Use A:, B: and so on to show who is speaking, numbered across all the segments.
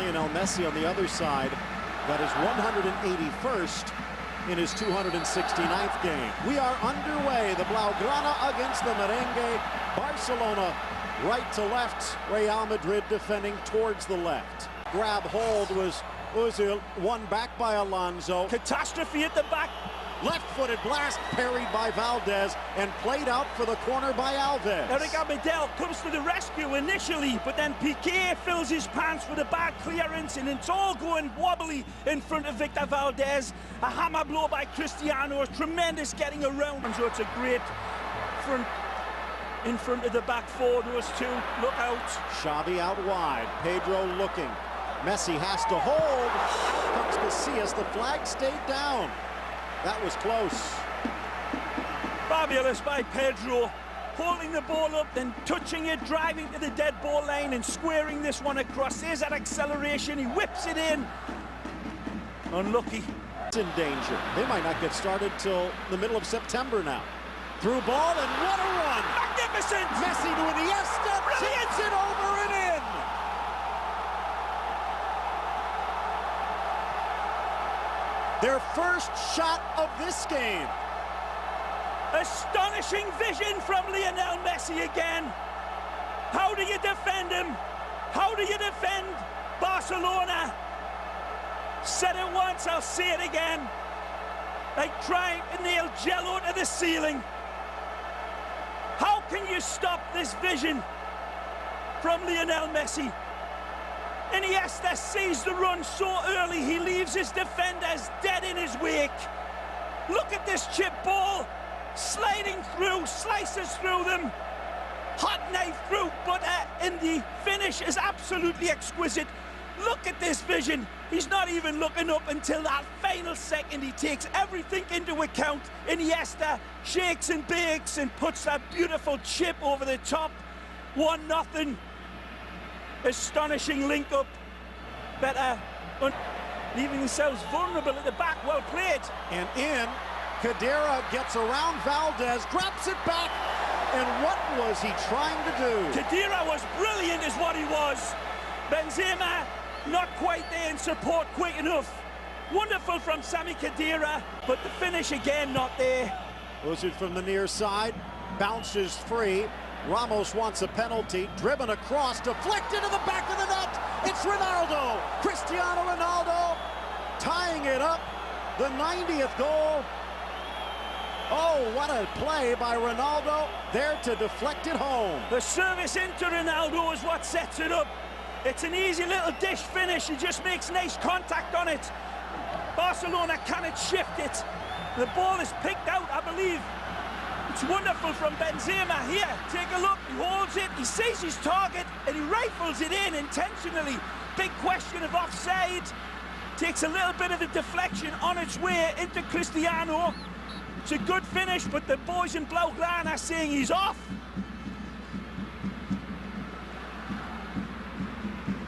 A: Lionel Messi on the other side got his 181st in his 269th game. We are underway. The Blaugrana against the Merengue. Barcelona right to left. Real Madrid defending towards the left. Grab hold was Ozil, won back by Alonso.
B: Catastrophe at the back.
A: Left-footed blast parried by Valdez and played out for the corner by Alves.
B: Eric Abidal comes to the rescue initially, but then Piqué fills his pants with a bad clearance and it's all going wobbly in front of Victor Valdez. A hammer blow by Cristiano, tremendous getting around. So it's a great front in front of the back four, those two. Look out.
A: Xavi out wide, Pedro looking. Messi has to hold. Out comes Casillas, the flag stayed down. That was close.
B: Fabulous by Pedro, holding the ball up, then touching it, driving to the dead ball line and squaring this one across. There's that acceleration, he whips it in. Unlucky.
A: It's in danger. They might not get started till the middle of September now. Through ball and what a run!
B: Magnificent!
A: Messi to Iniesta, tips it over and in! Their first shot of this game.
B: Astonishing vision from Lionel Messi again. How do you defend him? How do you defend Barcelona? Said it once, I'll say it again. Like trying to nail Jello to the ceiling. How can you stop this vision from Lionel Messi? Iniesta sees the run so early, he leaves his defenders dead in his wake. Look at this chip ball, sliding through, slices through them. Hot knife through butter, and the finish is absolutely exquisite. Look at this vision. He's not even looking up until that final second. He takes everything into account. Iniesta shakes and bakes and puts that beautiful chip over the top. 1-0. Astonishing link up. Better leaving themselves vulnerable at the back. Well played.
A: And in, Khedira gets around Valdez, drops it back. And what was he trying to do?
B: Khedira was brilliant is what he was. Benzema not quite there in support quick enough. Wonderful from Sami Khedira, but the finish again not there.
A: Ozil from the near side, bounces free. Ramos wants a penalty, driven across, deflected to the back of the net. It's Ronaldo, Cristiano Ronaldo, tying it up. The 90th goal. Oh, what a play by Ronaldo, there to deflect it home.
B: The service into Ronaldo is what sets it up. It's an easy little dish finish. He just makes nice contact on it. Barcelona cannot shift it. The ball is picked out, I believe. It's wonderful from Benzema here. Take a look, he holds it, he sees his target, and he rifles it in intentionally. Big question of offside. Takes a little bit of the deflection on its way into Cristiano. It's a good finish, but the boys in Blaugrana are saying he's off.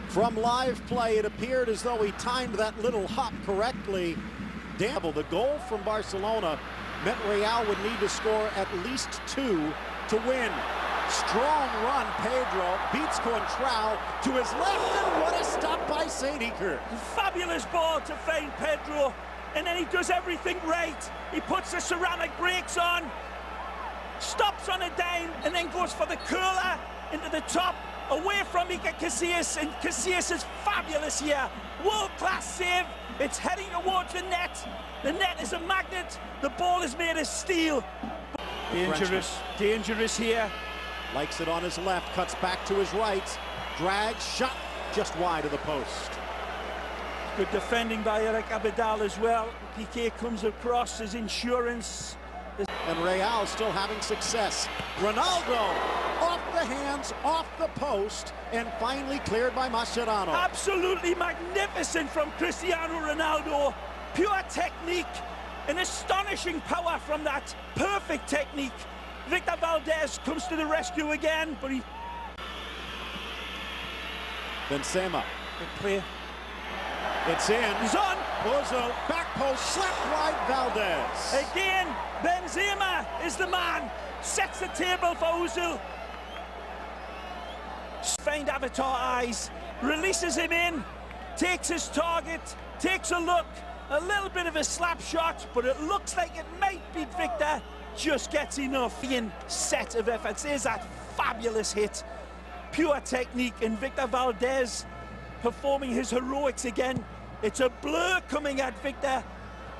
A: From live play, it appeared as though he timed that little hop correctly. The goal from Barcelona meant Real would need to score at least 2 to win. Strong run, Pedro beats Contral to his left, and what a stop by St. Eker.
B: Fabulous ball to find Pedro, and then he does everything right. He puts the ceramic brakes on, stops on a dime, and then goes for the curler into the top, away from Iker Casillas, and Casillas is fabulous here. World-class save. It's heading towards the net. The net is a magnet. The ball is made of steel. Dangerous, dangerous here.
A: Likes it on his left, cuts back to his right. Drags, shot just wide of the post.
B: Good defending by Eric Abidal as well. Piqué comes across his insurance.
A: And Real still having success. Ronaldo off the hands, off the post, and finally cleared by Mascherano.
B: Absolutely magnificent from Cristiano Ronaldo. Pure technique, an astonishing power from that. Perfect technique. Victor Valdez comes to the rescue again, but he...
A: Benzema.
B: Good play.
A: It's in.
B: He's on.
A: Ozil, back post, slapped wide Valdez.
B: Again, Benzema is the man. Sets the table for Ozil. Find Avatar eyes. Releases him in. takes his target, takes a look, a little bit of a slap shot, but it looks like it might beat Victor. Just gets enough. In set of efforts. There's that fabulous hit. Pure technique, and Victor Valdez performing his heroics again. It's a blur coming at Victor.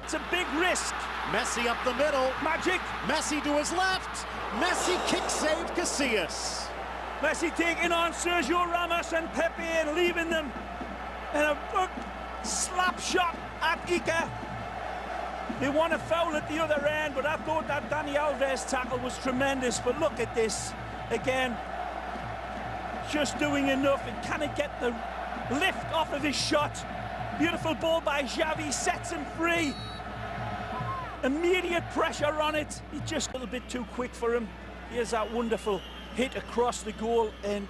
B: It's a big risk.
A: Messi up the middle.
B: Magic.
A: Messi to his left. Messi kick save Casillas.
B: Messi taking on Sergio Ramos and Pepe and leaving them. And a slap shot at Iker. They want to foul at the other end, but I thought that Dani Alves tackle was tremendous. But look at this again. Just doing enough and cannot get the lift off of his shot. Beautiful ball by Xavi, sets him free. Immediate pressure on it. He's just a little bit too quick for him. Here's that wonderful hit across the goal, and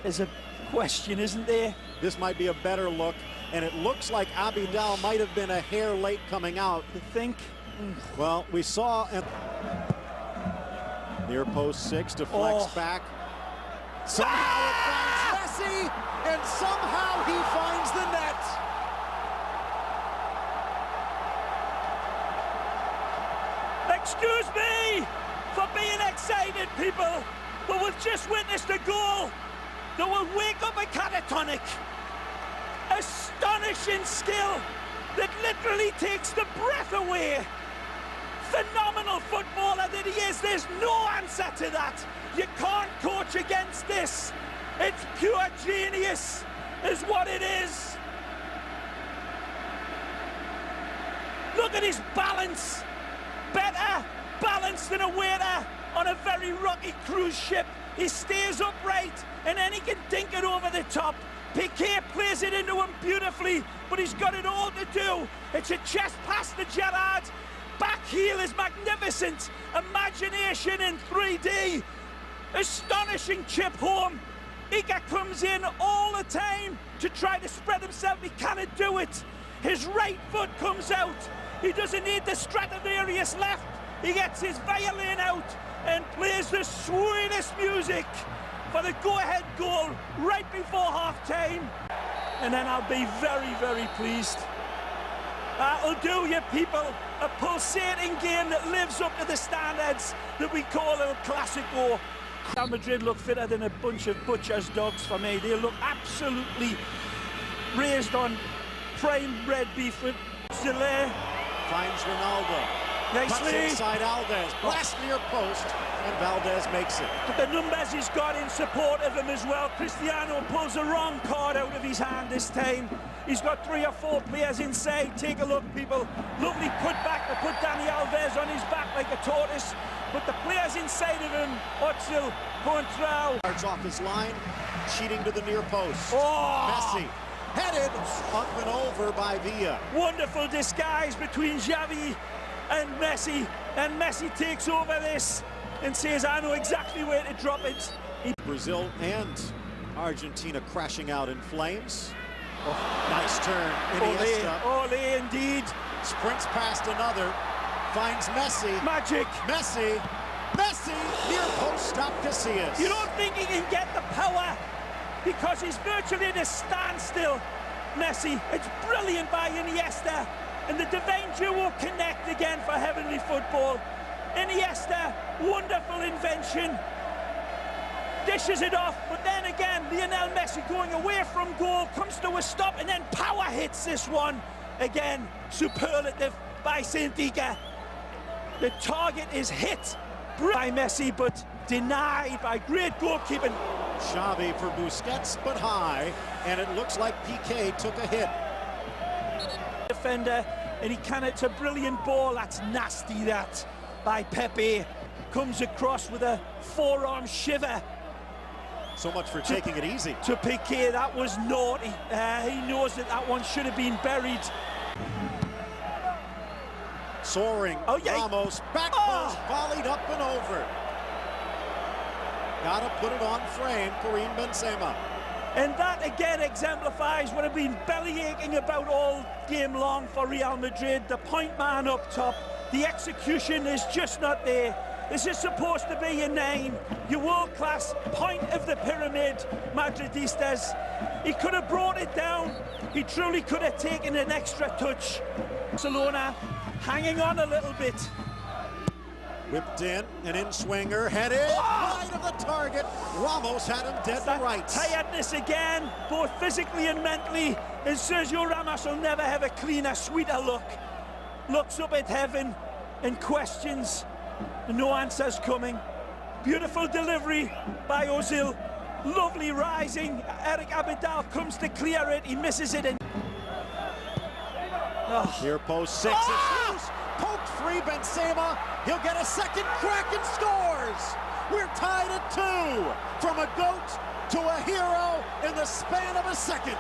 B: there's a question, isn't there?
A: This might be a better look, and it looks like Abidal might have been a hair late coming out.
B: You think?
A: Well, we saw near post 6, deflects back. Somehow it finds Messi, and somehow he finds the net.
B: Excuse me for being excited, people, but we've just witnessed a goal that will wake up a catatonic. Astonishing skill that literally takes the breath away. Phenomenal footballer that he is. There's no answer to that. You can't coach against this. It's pure genius, is what it is. Look at his balance. Better balanced than a waiter on a very rocky cruise ship. He stays upright and then he can dink it over the top. Piqué plays it into him beautifully, but he's got it all to do. It's a chest pass to Gerrard. Back heel is magnificent. Imagination in 3D. Astonishing chip home. Iker comes in all the time to try to spread himself. He cannot do it. His right foot comes out. He doesn't need the Stradivarius left. He gets his violin out and plays the sweetest music for the go-ahead goal right before half-time. And then I'll be very, very pleased. That'll do, you people. A pulsating game that lives up to the standards that we call El Clasico. Real Madrid look fitter than a bunch of butcher's dogs for me. They look absolutely raised on prime red beef with Zile.
A: Finds Ronaldo. Cuts inside Alves. Blast near post, and Valdez makes it.
B: But the numbers he's got in support of him as well. Cristiano pulls the wrong card out of his hand this time. He's got 3 or 4 players inside. Take a look, people. Lovely put back to put Dani Alves on his back like a tortoise. But the players inside of him, Özil, Contrao.
A: Starts off his line, cheating to the near post. Messi, headed up and over by Villa.
B: Wonderful disguise between Xavi and Messi takes over this and says, I know exactly where to drop it.
A: Brazil and Argentina crashing out in flames. Nice turn, Iniesta.
B: Ole indeed.
A: Sprints past another, finds Messi.
B: Magic.
A: Messi, near post stop Casillas.
B: You don't think he can get the power because he's virtually at a standstill. Messi, it's brilliant by Iniesta, and the divine duo connect again for heavenly football. Iniesta, wonderful invention, dishes it off, but then again, Lionel Messi going away from goal, comes to a stop, and then power hits this one. Again, superlative by Saint-Iker. The target is hit by Messi, but denied by great goalkeeping.
A: Xavi for Busquets, but high, and it looks like Piqué took a hit.
B: Defender, and it's a brilliant ball. That's nasty, that, by Pepe. Comes across with a forearm shiver.
A: So much for taking it easy.
B: To Piqué, that was naughty. He knows that one should have been buried.
A: Soaring, Ramos, back post, volleyed up and over. Gotta put it on frame, Karim Benzema.
B: And that again exemplifies what I've been bellyaching about all game long for Real Madrid. The point man up top, the execution is just not there. This is supposed to be your name, your world-class point of the pyramid, Madridistas. He could have brought it down. He truly could have taken an extra touch. Barcelona hanging on a little bit.
A: Whipped in, an in-swinger, headed wide of the target. Ramos had him dead to rights.
B: Tiredness again, both physically and mentally. And Sergio Ramos will never have a cleaner, sweeter look. Looks up at heaven and questions. No answers coming. Beautiful delivery by Ozil. Lovely rising. Eric Abidal comes to clear it. He misses it. And
A: Near post 6. It's loose. Poked free Benzema. He'll get a second crack and scores. We're tied at 2. From a goat to a hero in the span of a second.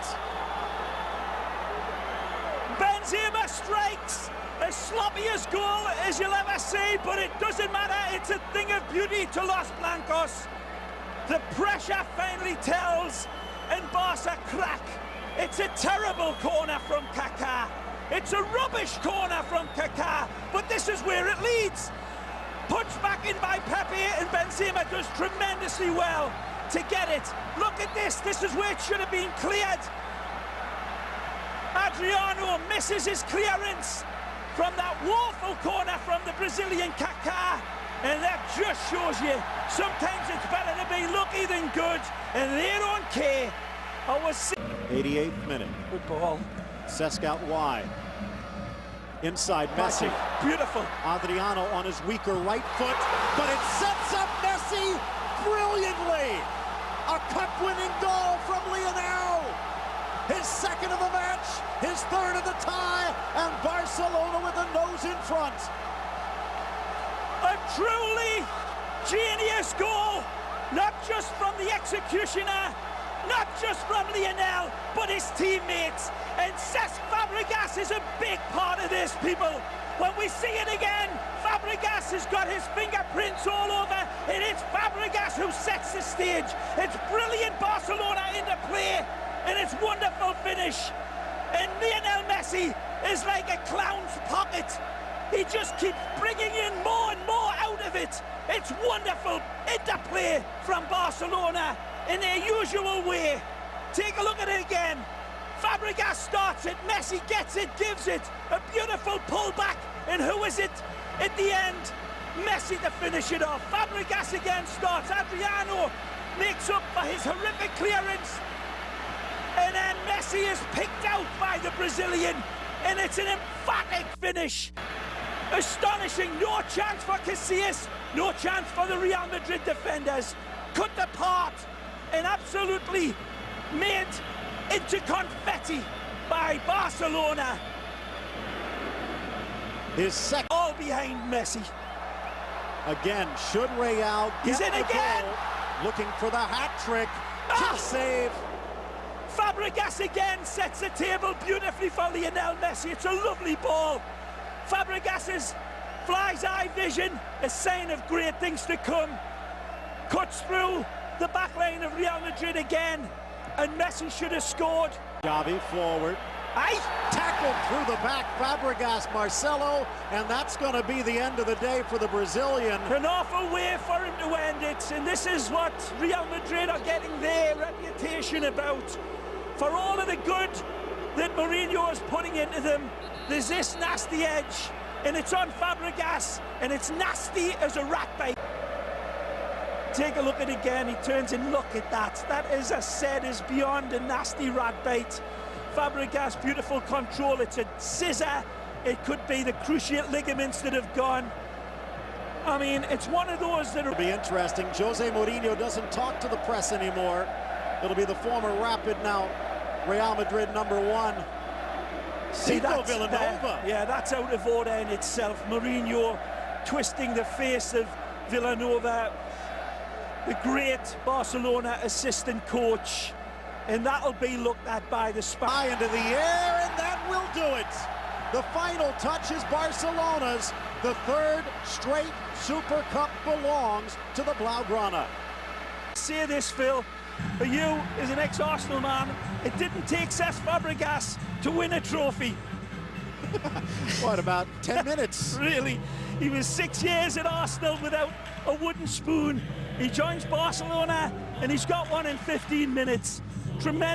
B: Benzema strikes. As sloppy a goal as you'll ever see, but it doesn't matter. It's a thing of beauty to Los Blancos. The pressure finally tells, and Barca crack. It's a terrible corner from Kaká. It's a rubbish corner from Kaká, but this is where it leads. Punched back in by Pepe, and Benzema does tremendously well to get it. Look at this. This is where it should have been cleared. Adriano misses his clearance from that woeful corner from the Brazilian Kaká, and that just shows you sometimes it's better to be lucky than good, and they don't care.
A: 88th minute.
B: Good ball.
A: Cesc out wide. Inside Messi.
B: Beautiful.
A: Adriano on his weaker right foot, but it sets up Messi brilliantly. A cup-winning goal from Lionel. His second of the match, his third of the tie, and Barcelona with the nose in front.
B: A truly genius goal, not just from the executioner, not just from Lionel, but his teammates. And Cesc Fabregas is a big part of this, people. When we see it again, Fabregas has got his fingerprints all over, and it's Fabregas who sets the stage. It's brilliant Barcelona into play, and it's wonderful finish. And Lionel Messi is like a clown's pocket. He just keeps bringing in more and more out of it. It's wonderful interplay from Barcelona in their usual way. Take a look at it again. Fabregas starts it, Messi gets it, gives it. A beautiful pullback, and who is it at the end? Messi to finish it off. Fabregas again starts. Adriano makes up for his horrific clearance. And then Messi is picked out by the Brazilian, and it's an emphatic finish. Astonishing. No chance for Casillas, no chance for the Real Madrid defenders. Cut apart and absolutely made into confetti by Barcelona.
A: His second.
B: All behind Messi.
A: Again, should Real
B: He's
A: get
B: in
A: the
B: again.
A: goal? Looking for the hat trick. Good save.
B: Fabregas again sets the table beautifully for Lionel Messi. It's a lovely ball. Fabregas's fly's eye vision, a sign of great things to come. Cuts through the back line of Real Madrid again, and Messi should have scored.
A: Gavi forward.
B: Aye.
A: Tackled through the back, Fabregas, Marcelo, and that's going to be the end of the day for the Brazilian.
B: An awful way for him to end it, and this is what Real Madrid are getting their reputation about. For all of the good that Mourinho is putting into them, there's this nasty edge, and it's on Fabregas, and it's nasty as a rat bite. Take a look at it again. He turns and look at that. That, as I said, is beyond a nasty rat bite. Fabregas, beautiful control. It's a scissor. It could be the cruciate ligaments that have gone. I mean, it's one of those that are...
A: It'll be interesting. Jose Mourinho doesn't talk to the press anymore. It'll be the former Rapid, now Real Madrid #1.
B: See,
A: Cico Villanova.
B: Yeah, that's out of order in itself. Mourinho twisting the face of Villanova, the great Barcelona assistant coach, and that'll be looked at by the
A: High into the air, and that will do it. The final touch is Barcelona's. The third straight Super Cup belongs to the Blaugrana.
B: Say this, Phil, for you as an ex-Arsenal man, it didn't take Cesc Fabregas to win a trophy.
A: What, about 10 minutes?
B: Really, he was 6 years at Arsenal without a wooden spoon. He joins Barcelona and he's got one in 15 minutes. Tremendous.